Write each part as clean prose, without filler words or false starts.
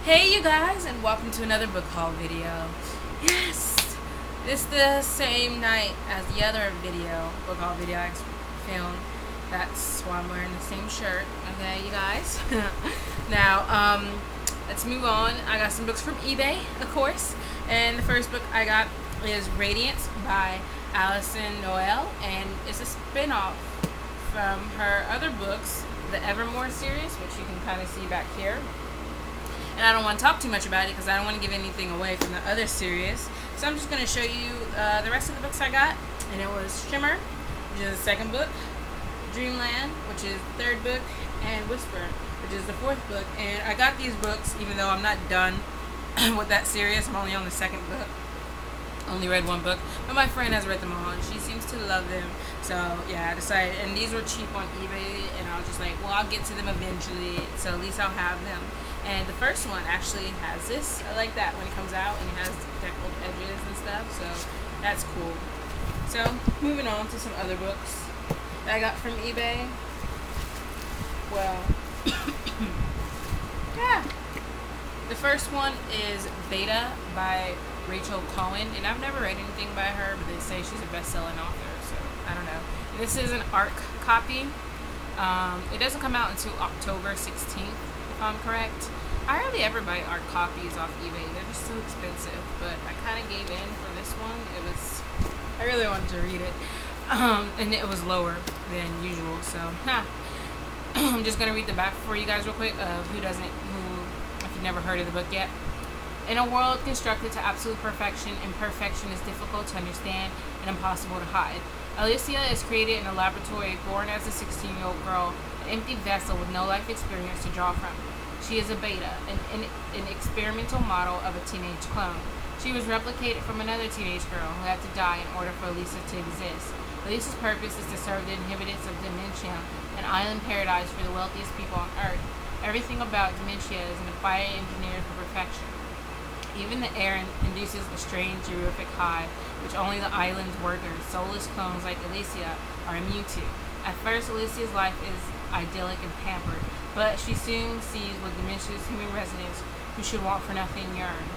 Hey you guys, and welcome to another book haul video. Yes! This is the same night as the other book haul video I filmed. That's why I'm wearing the same shirt. Okay, you guys? Now, let's move on. I got some books from eBay, of course. And the first book I got is Radiance by Alison Noel. And it's a spin-off from her other books, the Evermore series, which you can kind of see back here. And I don't want to talk too much about it because I don't want to give anything away from the other series. So I'm just going to show you the rest of the books I got. And it was Shimmer, which is the second book, Dreamland, which is the third book, and Whisper, which is the fourth book. And I got these books even though I'm not done with that series. I'm only on the second book. Only read one book, but my friend has read them all and she seems to love them. So yeah, I decided, and these were cheap on eBay, and I was just like, well, I'll get to them eventually, so at least I'll have them. And the first one actually has this. I like that when it comes out and it has deckled edges and stuff, so that's cool. So moving on to some other books that I got from eBay. Well, yeah. The first one is Beta by Rachel Cohen, and I've never read anything by her, but they say she's a best-selling author, so I don't know. This is an ARC copy. It doesn't come out until October 16th, if I'm correct. I hardly ever buy ARC copies off eBay. They're just so expensive, but I kind of gave in for this one. I really wanted to read it, and it was lower than usual, so I'm just going to read the back for you guys real quick, if you've never heard of the book yet. In a world constructed to absolute perfection, imperfection is difficult to understand and impossible to hide. Alicia is created in a laboratory, born as a 16-year-old girl, an empty vessel with no life experience to draw from. She is a beta, an experimental model of a teenage clone. She was replicated from another teenage girl who had to die in order for Alicia to exist. Alicia's purpose is to serve the inhabitants of Dementia, an island paradise for the wealthiest people on Earth. Everything about Dementia is engineered for perfection. Even the air induces a strange, terrific high, which only the island's workers, soulless clones like Alicia, are immune to. At first, Alicia's life is idyllic and pampered, but she soon sees what Dementia's human residents who should want for nothing yearn.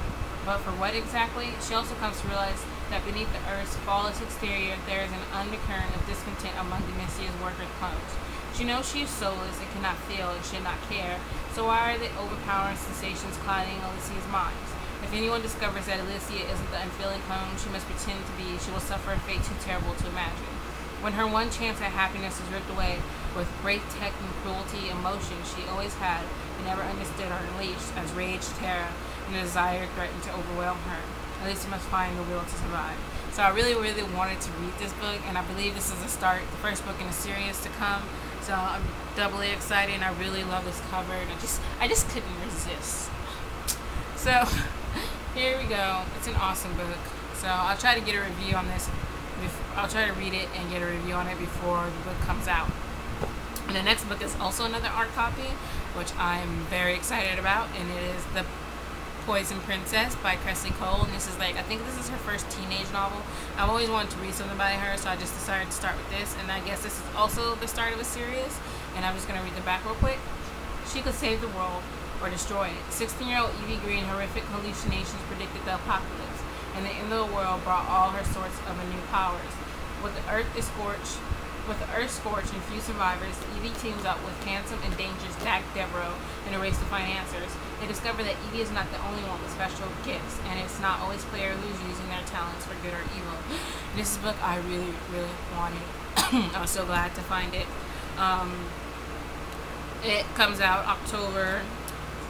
But for what exactly? She also comes to realize that beneath the Earth's flawless exterior, there is an undercurrent of discontent among Dementia's worker clones. She knows she is soulless and cannot feel and should not care, so why are the overpowering sensations clouding Alicia's mind? If anyone discovers that Alicia isn't the unfeeling clone she must pretend to be, she will suffer a fate too terrible to imagine. When her one chance at happiness is ripped away with breathtaking cruelty and emotion she always had and never understood or unleashed as rage, terror, and a desire threatened to overwhelm her, Alicia must find the will to survive. So I really, really wanted to read this book, and I believe this is the first book in a series to come. So I'm doubly excited, and I really love this cover, and I just couldn't resist. So here we go. It's an awesome book. So I'll try to get a review on this. I'll try to read it and get a review on it before the book comes out. And the next book is also another ARC copy, which I'm very excited about, and it is The Poison Princess by Cressley Cole. And I think this is her first teenage novel. I've always wanted to read something by her, so I just decided to start with this. And I guess this is also the start of a series. And I'm just going to read the back real quick. She could save the world or destroy it. 16-year-old Evie Green horrific hallucinations predicted the apocalypse, and the end of the world brought all her sorts of new powers. With the earth scorched and few survivors, Evie teams up with handsome and dangerous Dak Devereaux in a race to find answers. They discover that Evie is not the only one with special gifts, and it's not always clear who's using their talents for good or evil. This is a book I really, really wanted. I was so glad to find it. It comes out October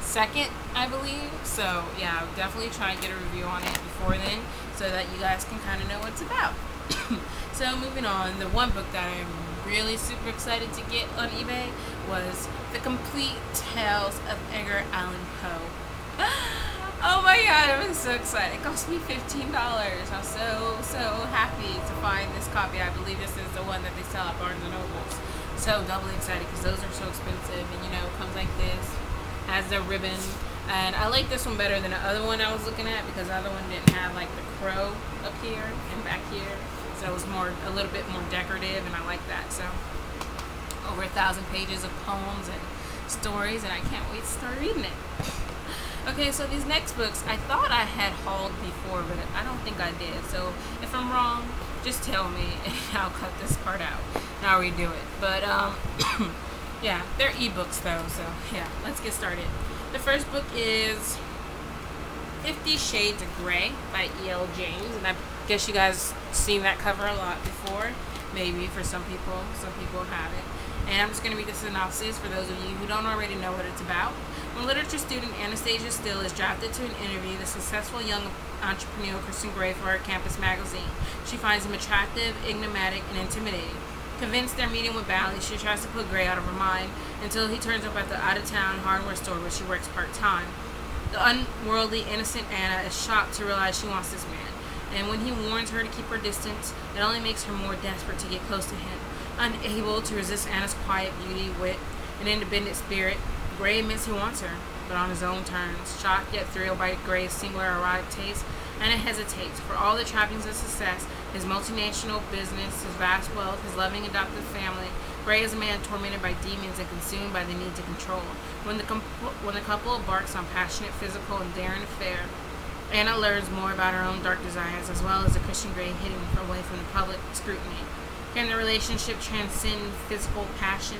2nd, I believe. So yeah, I'll definitely try and get a review on it before then, so that you guys can kind of know what it's about. So moving on, the one book that I'm really super excited to get on eBay was The Complete Tales of Edgar Allan Poe. Oh my god, I'm so excited. It cost me $15. I'm so happy to find this copy. I believe this is the one that they sell at Barnes & Nobles. So doubly excited because those are so expensive, and it comes like this, has the ribbon. And I like this one better than the other one I was looking at, because the other one didn't have like the crow up here and back here. So it was a little bit more decorative, and I like that. So over 1,000 pages of poems and stories, and I can't wait to start reading it. Okay, so these next books, I thought I had hauled before, but I don't think I did. So if I'm wrong, just tell me and I'll cut this part out and I'll redo it. But yeah, they're ebooks though, so yeah, let's get started. The first book is 50 Shades of Grey by E.L. James, and I guess you guys seen that cover a lot before. Maybe for some people haven't. And I'm just going to read the synopsis for those of you who don't already know what it's about. When literature student Anastasia Still is drafted to interview the successful young entrepreneur Christian Grey for her campus magazine, she finds him attractive, enigmatic, and intimidating. Convinced they're meeting with Bally, she tries to put Grey out of her mind until he turns up at the out-of-town hardware store where she works part-time. The unworldly, innocent Anna is shocked to realize she wants this man, and when he warns her to keep her distance, it only makes her more desperate to get close to him. Unable to resist Anna's quiet beauty, wit, and independent spirit, Grey admits he wants her, but on his own terms. Shocked yet thrilled by Grey's singular erotic taste, Anna hesitates. For all the trappings of success, his multinational business, his vast wealth, his loving adoptive family, Grey is a man tormented by demons and consumed by the need to control. When the couple embarks on passionate, physical, and daring affair, Anna learns more about her own dark desires, as well as the Christian Grey hidden away from the public scrutiny. Can the relationship transcend physical passion?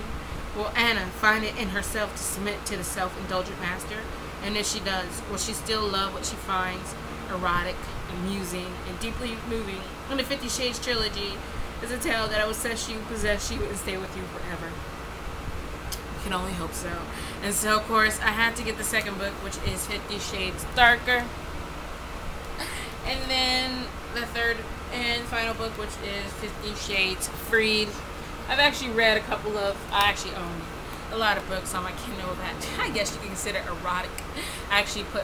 Will Anna find it in herself to submit to the self-indulgent master? And if she does, will she still love what she finds erotic, amusing, and deeply moving? And the 50 Shades trilogy is a tale that will possess you, and stay with you forever. You can only hope so. And so, of course, I had to get the second book, which is 50 Shades Darker. And then the third and final book, which is 50 Shades Freed. I've actually read I actually own a lot of books on my Kindle that I guess you can consider erotic. I actually put,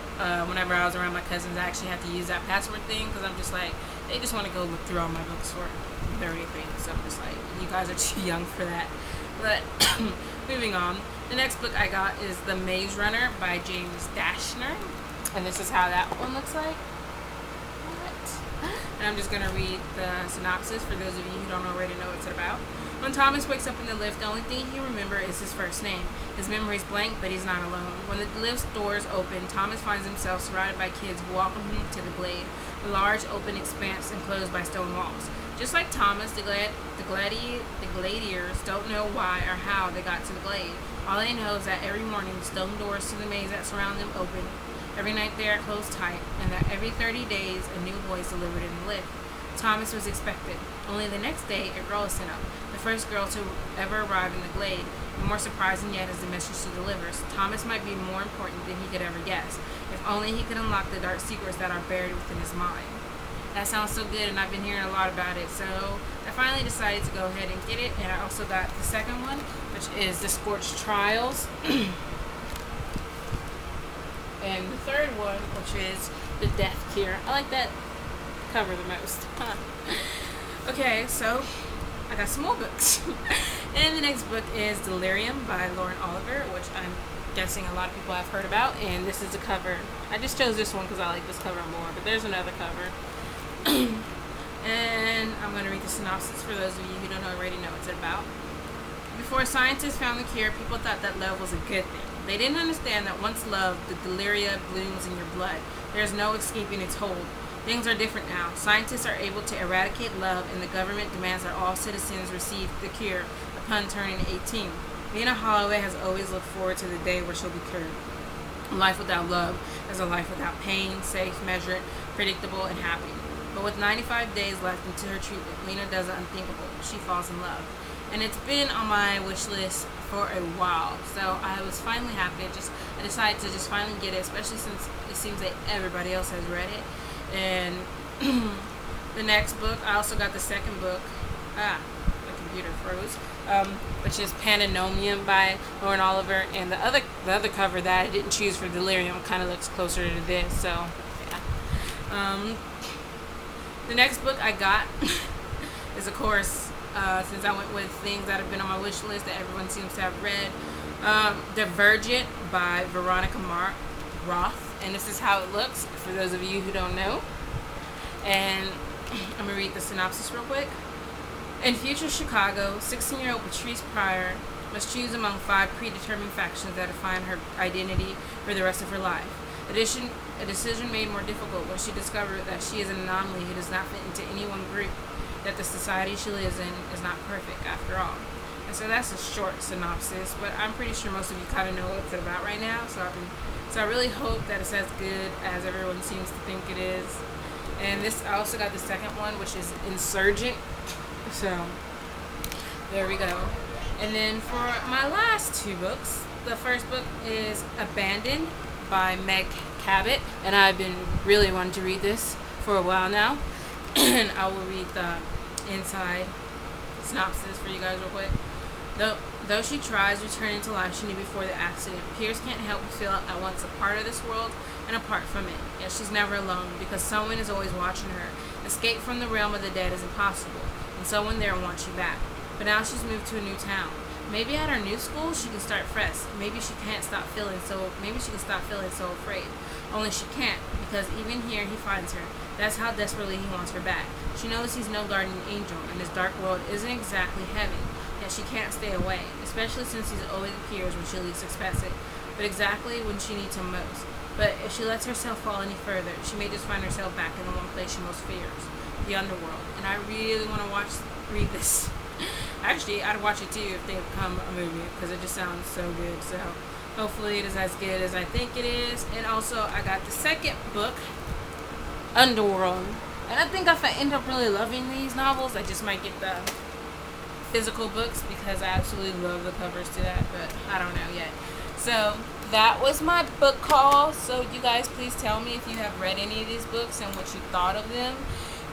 whenever I was around my cousins, I actually had to use that password thing because I'm just like, they just want to go look through all my books for dirty things. So I'm just like, you guys are too young for that. But moving on, the next book I got is The Maze Runner by James Dashner. And this is how that one looks like. And I'm just going to read the synopsis for those of you who don't already know what it's about. When Thomas wakes up in the lift, the only thing he remembers is his first name. His memory is blank, but he's not alone. When the lift's doors open, Thomas finds himself surrounded by kids who welcome him to the Glade, a large open expanse enclosed by stone walls. Just like Thomas, the gladiators don't know why or how they got to the Glade. All they know is that every morning the stone doors to the maze that surround them open. Every night they are closed tight, and that every 30 days a new boy is delivered in the lift. Thomas was expected. Only the next day, a girl is sent up, the first girl to ever arrive in the Glade. And more surprising yet is the message she delivers. Thomas might be more important than he could ever guess, if only he could unlock the dark secrets that are buried within his mind. That sounds so good, and I've been hearing a lot about it, so I finally decided to go ahead and get it. And I also got the second one, which is The Scorched Trials. And the third one, which is The Death Cure. I like that cover the most. Okay, so I got some more books. And the next book is Delirium by Lauren Oliver, which I'm guessing a lot of people have heard about. And this is the cover. I just chose this one because I like this cover more, but there's another cover. And I'm going to read the synopsis for those of you who don't already know what it's about. Before scientists found the cure, people thought that love was a good thing. They didn't understand that once loved, the deliria blooms in your blood. There is no escaping its hold. Things are different now. Scientists are able to eradicate love, and the government demands that all citizens receive the cure upon turning 18. Nina Holloway has always looked forward to the day where she'll be cured. A life without love is a life without pain, safe, measured, predictable, and happy. But with 95 days left into her treatment, Lena does the unthinkable. She falls in love. And it's been on my wish list for a while, so I was finally happy. I decided to just finally get it, especially since it seems like everybody else has read it. And the next book, I also got the second book. My computer froze. Which is Pandenomium by Lauren Oliver, and the other cover that I didn't choose for Delirium kind of looks closer to this. So yeah. The next book I got is, of course, since I went with things that have been on my wish list that everyone seems to have read, Divergent by Veronica Roth. And this is how it looks for those of you who don't know. And I'm going to read the synopsis real quick. In future Chicago, 16-year-old Patrice Pryor must choose among 5 predetermined factions that define her identity for the rest of her life. A decision made more difficult when she discovered that she is an anomaly who does not fit into any one group, that the society she lives in is not perfect after all. And so that's a short synopsis, but I'm pretty sure most of you kind of know what it's about right now. So I really hope that it's as good as everyone seems to think it is. And I also got the second one, which is Insurgent. So there we go. And then for my last two books, the first book is Abandoned by Meg Cabot, and I've been really wanting to read this for a while now. And I will read the inside synopsis for you guys real quick. Though she tries to return into life she knew before the accident, Pierce can't help but feel at once a part of this world and apart from it. Yet she's never alone, because someone is always watching her. Escape from the realm of the dead is impossible, and someone there wants you back. But now she's moved to a new town. Maybe at her new school she can start fresh. Maybe she can stop feeling so afraid. Only she can't, because even here he finds her. That's how desperately he wants her back. She knows he's no guardian angel, and this dark world isn't exactly heaven. Yet she can't stay away, especially since he always appears when she least expects it, but exactly when she needs him most. But if she lets herself fall any further, she may just find herself back in the one place she most fears, the underworld. And I really want to read this. Actually, I'd watch it too if they become a movie, because it just sounds so good. So hopefully it is as good as I think it is. And also, I got the second book, Underworld. And I think if I end up really loving these novels, I just might get the physical books, because I absolutely love the covers to that, but I don't know yet. So that was my book haul. So you guys please tell me if you have read any of these books and what you thought of them.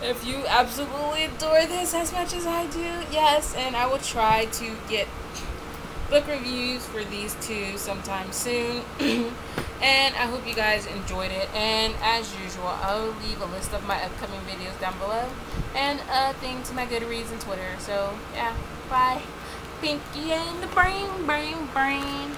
If you absolutely adore this as much as I do, yes, and I will try to get book reviews for these two sometime soon. And I hope you guys enjoyed it. And as usual, I'll leave a list of my upcoming videos down below, and a thing to my Goodreads and Twitter. So yeah, bye. Pinky and the brain.